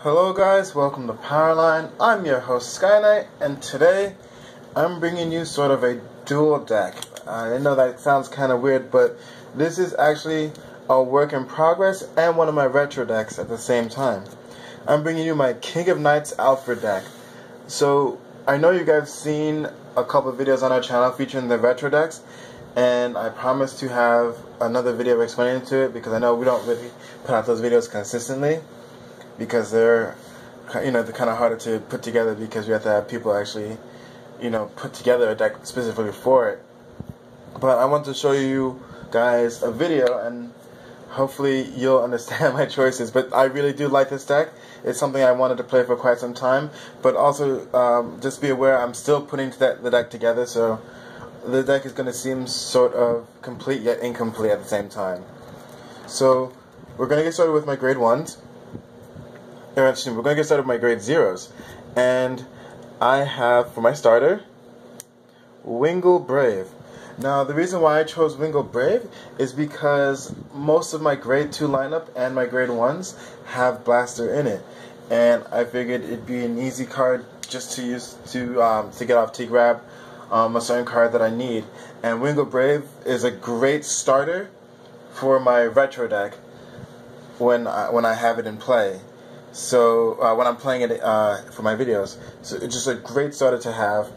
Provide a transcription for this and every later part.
Hello guys, welcome to Powerline. I'm your host Skyknight, and today I'm bringing you sort of a dual deck. I know that sounds kind of weird, but this is actually a work in progress and one of my retro decks at the same time. I'm bringing you my King of Knights Alfred deck. So I know you guys have seen a couple of videos on our channel featuring the retro decks, and I promise to have another video explaining to it because I know we don't really put out those videos consistently, because they're kind of harder to put together because we have to have people actually put together a deck specifically for it. But I want to show you guys a video and hopefully you'll understand my choices. But I really do like this deck. It's something I wanted to play for quite some time, but also just be aware I'm still putting the deck together, so the deck is going to seem sort of complete yet incomplete at the same time. So we're going to get started with my grade 1s. We're going to get started with my grade 0s. And I have, for my starter, Wingle Brave. Now, the reason why I chose Wingle Brave is because most of my grade 2 lineup and my grade 1s have Blaster in it. And I figured it'd be an easy card just to use to get off T-Grab a certain card that I need. And Wingle Brave is a great starter for my retro deck when I have it in play. So when I'm playing it for my videos, so it's just a great starter to have,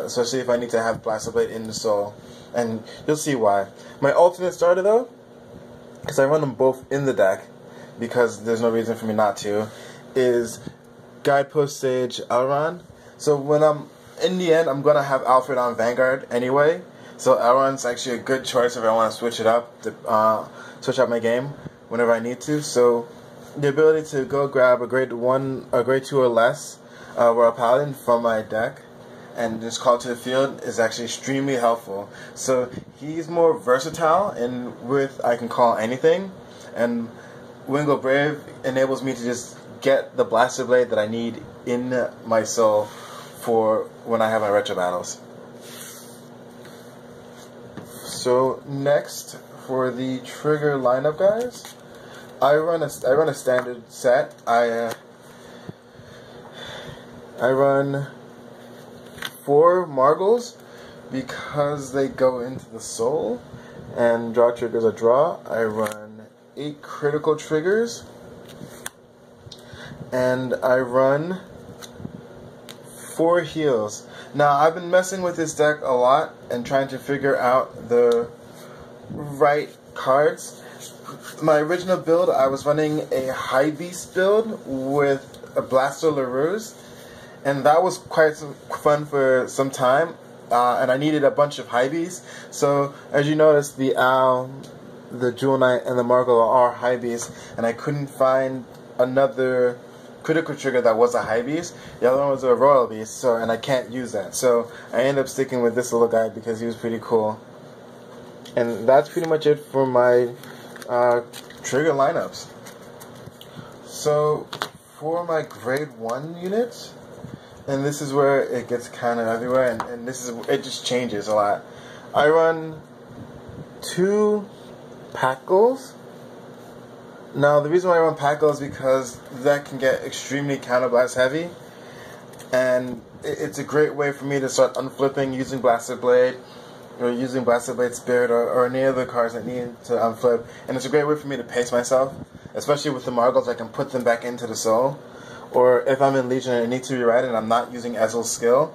especially if I need to have Blaster Blade in the soul, and you'll see why. My alternate starter though, because I run them both in the deck, because there's no reason for me not to, is Guidepost Sage Elrond. So when I'm in the end, I'm gonna have Alfred on Vanguard anyway. So Elrond's actually a good choice if I want to switch it up, to switch up my game whenever I need to. So the ability to go grab a grade 1, a grade 2 or less Royal Paladin from my deck and just call it to the field is actually extremely helpful. So he's more versatile, and with I can call anything, and Wingle Brave enables me to just get the Blaster Blade that I need in my soul for when I have my retro battles. So next, for the trigger lineup, guys, I run a standard set. I run 4 Margles because they go into the soul and draw triggers a draw. I run 8 critical triggers, and I run 4 heals. Now I've been messing with this deck a lot and trying to figure out the right cards. My original build, I was running a High Beast build with a Blaster LaRue's, and that was quite fun for some time, and I needed a bunch of High Beasts. So as you notice, the Owl, the Jewel Knight, and the Margle are High Beasts, and I couldn't find another critical trigger that was a High Beast. The other one was a Royal Beast, and I can't use that. So I ended up sticking with this little guy because he was pretty cool. And that's pretty much it for my trigger lineups. So for my grade 1 units, and this is where it gets kind of everywhere, and this is, it just changes a lot. I run 2 Packles. Now the reason why I run Packle is because that can get extremely counterblast heavy, and it's a great way for me to start unflipping using Blaster Blade, or using Blaster Blade Spirit, or any other cards that need to unflip. And it's a great way for me to pace myself, especially with the Margles. I can put them back into the soul, or if I'm in Legion and it needs to be right and I'm not using Ezreal's skill,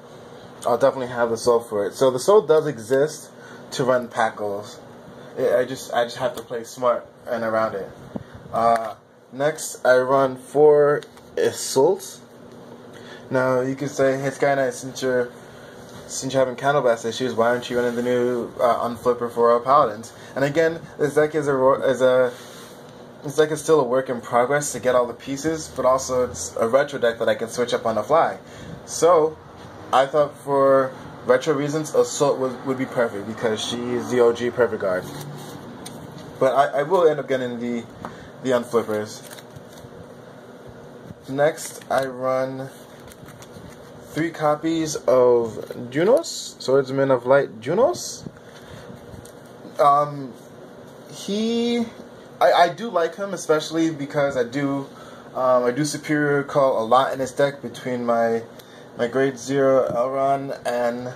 I'll definitely have the soul for it. So the soul does exist to run Packles. I just have to play smart and around it. Next, I run 4 Assaults. Now you can say, hey Skyknight, since you're having counterblast issues, why aren't you running the new unflipper for Royal Paladins? And again, this deck is still a work in progress to get all the pieces, but also it's a retro deck that I can switch up on the fly. So I thought for retro reasons, Assault would be perfect because she's the OG perfect guard. But I will end up getting the unflippers. Next, I run 3 copies of Junos, Swordsman of Light Junos. I do like him, especially because I do I do Superior Call a lot in this deck between my Grade 0 Elrond and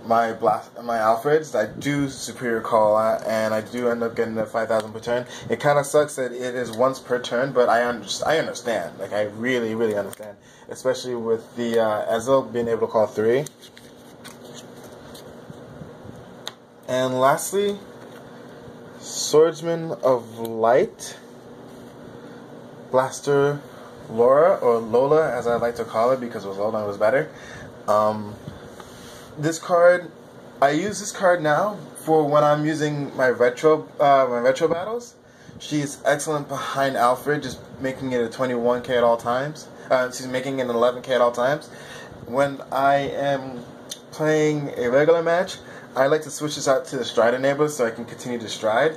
my Alfreds. I do Superior Call a lot, and I do end up getting the 5,000 per turn. It kind of sucks that it is once per turn, but I understand. Like, I really, really understand. Especially with the Ezel being able to call 3. And lastly, Swordsman of Light, Blaster Laura, or Lola as I like to call it because it was Lola, it was better. This card, I use this card now for when I'm using my retro battles. She's excellent behind Alfred, just making it a 21k at all times. She's making it an 11k at all times. When I am playing a regular match, I like to switch this out to the Stride Enabler so I can continue to Stride.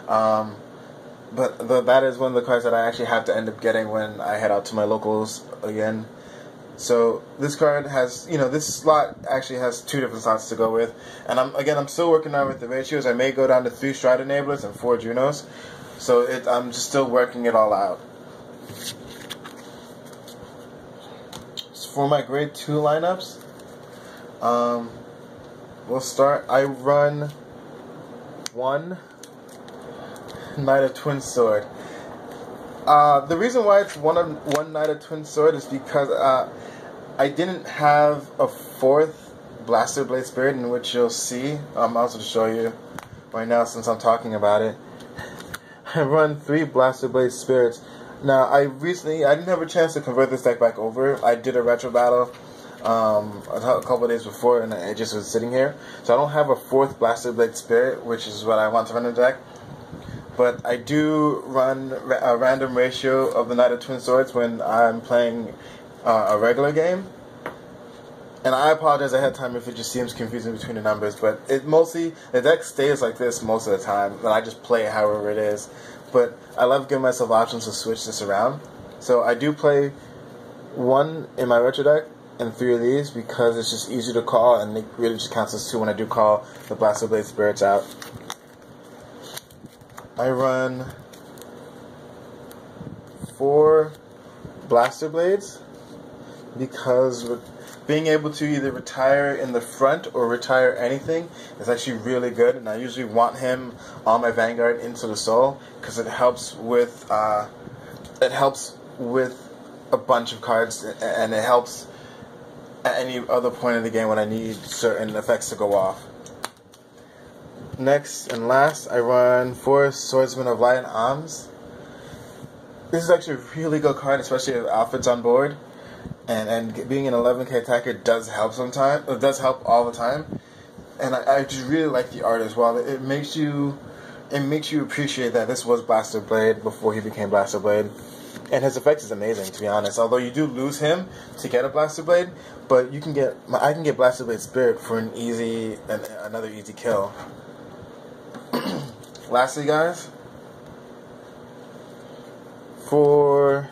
But that is one of the cards that I actually have to end up getting when I head out to my locals again. So this card has, this slot actually has 2 different slots to go with. And I'm still working on with the ratios. I may go down to 3 Stride Enablers and 4 Junos. So I'm just still working it all out. So for my Grade 2 lineups, we'll start. I run 1 Knight of Twin Sword. The reason why it's one Knight of Twin Sword is because I didn't have a 4th Blaster Blade Spirit, in which you'll see. I'm also to show you right now since I'm talking about it. I run 3 Blaster Blade Spirits. Now I didn't have a chance to convert this deck back over. I did a retro battle a couple of days before, and it just was sitting here. So I don't have a 4th Blaster Blade Spirit, which is what I want to run in the deck. But I do run a random ratio of the Knight of Twin Swords when I'm playing a regular game. And I apologize ahead of time if it just seems confusing between the numbers, but the deck stays like this most of the time, and I just play however it is. But I love giving myself options to switch this around. So I do play 1 in my retro deck and 3 of these because it's just easy to call, and it really just counts as 2 when I do call the Blaster Blade Spirits out. I run 4 Blaster Blades because being able to either retire in the front or retire anything is actually really good, and I usually want him on my Vanguard into the soul because it helps with a bunch of cards, and it helps at any other point in the game when I need certain effects to go off. Next and last, I run 4 Swordsman of Light and Arms. This is actually a really good card, especially if Alfred's on board. And being an 11k attacker does help sometimes. It does help all the time. And I just really like the art as well. It makes you appreciate that this was Blaster Blade before he became Blaster Blade. And his effect is amazing, to be honest. Although you do lose him to get a Blaster Blade, but I can get Blaster Blade Spirit for another easy kill. Lastly, guys, for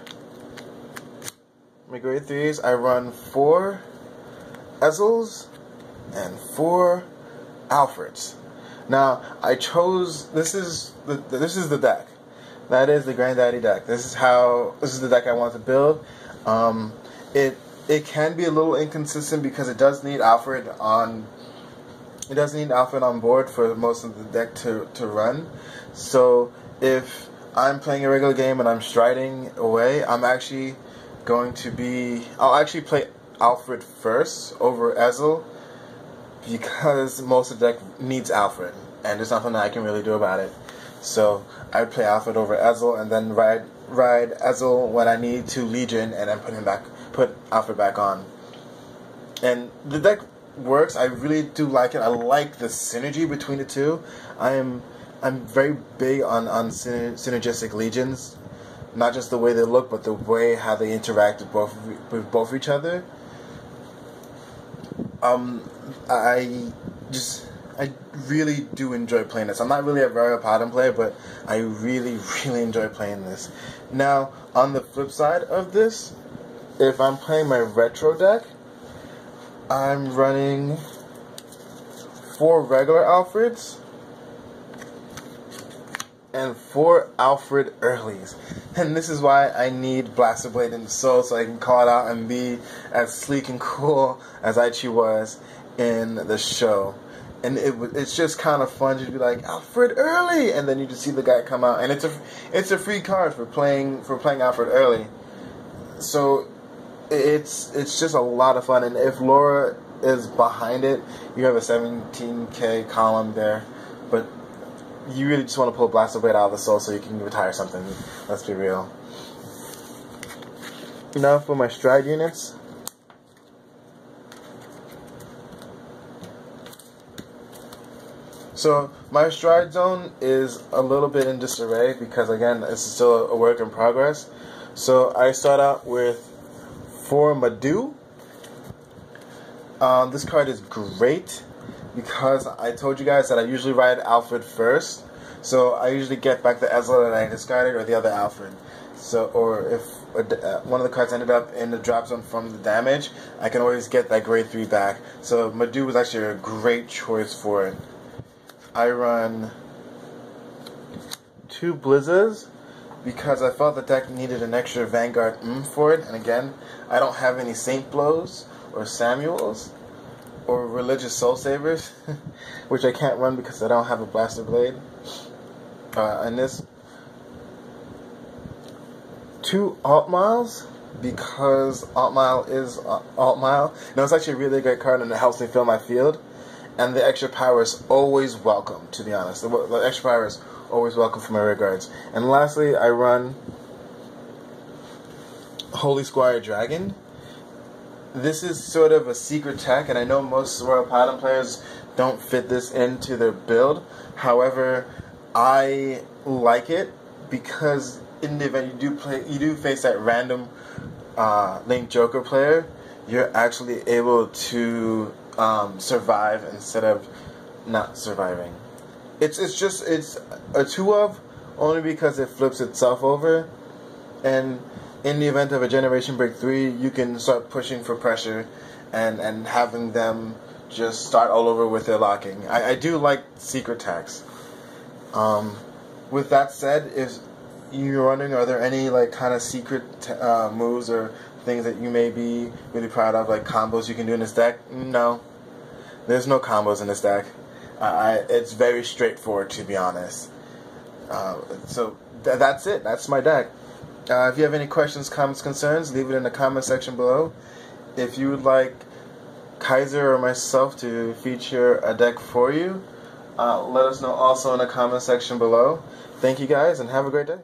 my Grade 3s, I run 4 Ezels and 4 Alfreds. Now, I chose this is the deck. That is the Granddaddy deck. This is the deck I want to build. It can be a little inconsistent because it does need Alfred on. It does need Alfred on board for most of the deck to run. So if I'm playing a regular game and I'm striding away, I'll actually play Alfred first over Ezel because most of the deck needs Alfred, and there's nothing that I can really do about it. So I would play Alfred over Ezel and then ride Ezel when I need to Legion, and then put Alfred back on. And the deck works. I really do like it. I like the synergy between the two. I'm very big on synergistic legions, not just the way they look, but the way how they interact with both each other. I really do enjoy playing this. I'm not really a very pattern player, but I really enjoy playing this. Now, on the flip side of this, if I'm playing my retro deck, I'm running 4 regular Alfreds and 4 Alfred earlies. And this is why I need Blaster Blade in the soul, so I can call it out and be as sleek and cool as Aichi was in the show. And it's just kind of fun to be like, Alfred early, and then you just see the guy come out, and it's a free card for playing Alfred early. So it's just a lot of fun, and if Laura is behind it, you have a 17k column there, but you really just want to pull Blaster Blade out of the soul so you can retire something. Let's be real. Now for my stride units. So my stride zone is a little bit in disarray because, again, this is still a work in progress. So I start out with 4 Madu. This card is great because I told you guys that I usually ride Alfred first. So I usually get back the Ezra that I discarded or the other Alfred. So, or if one of the cards ended up in the drop zone from the damage, I can always get that grade 3 back. So Madu was actually a great choice for it. I run 2 Blizzards because I felt the deck needed an extra Vanguard for it. And again, I don't have any Saint Blows or Samuels or Religious Soul Savers, which I can't run because I don't have a Blaster Blade. And this 2 Alt Miles because Alt Mile is Alt Mile. Now it's actually a really great card and it helps me fill my field. And the extra power is always welcome, to be honest. The extra power is always welcome for my regards. And lastly, I run Holy Squire Dragon. This is sort of a secret tech, and I know most Royal Paladin players don't fit this into their build. However, I like it because in the event you do face that random Link Joker player, you're actually able to survive instead of not surviving. It's a 2-of only because it flips itself over, and in the event of a Generation Break 3, you can start pushing for pressure and having them just start all over with their locking. I do like secret tags. With that said, if you're wondering, are there any like kind of secret moves or things that you may be really proud of, like combos you can do in this deck? No, there's no combos in this deck. It's very straightforward, to be honest. So that's it. That's my deck. If you have any questions, comments, concerns, leave it in the comment section below. If you would like Kaiser or myself to feature a deck for you, let us know also in the comment section below. Thank you guys, and have a great day.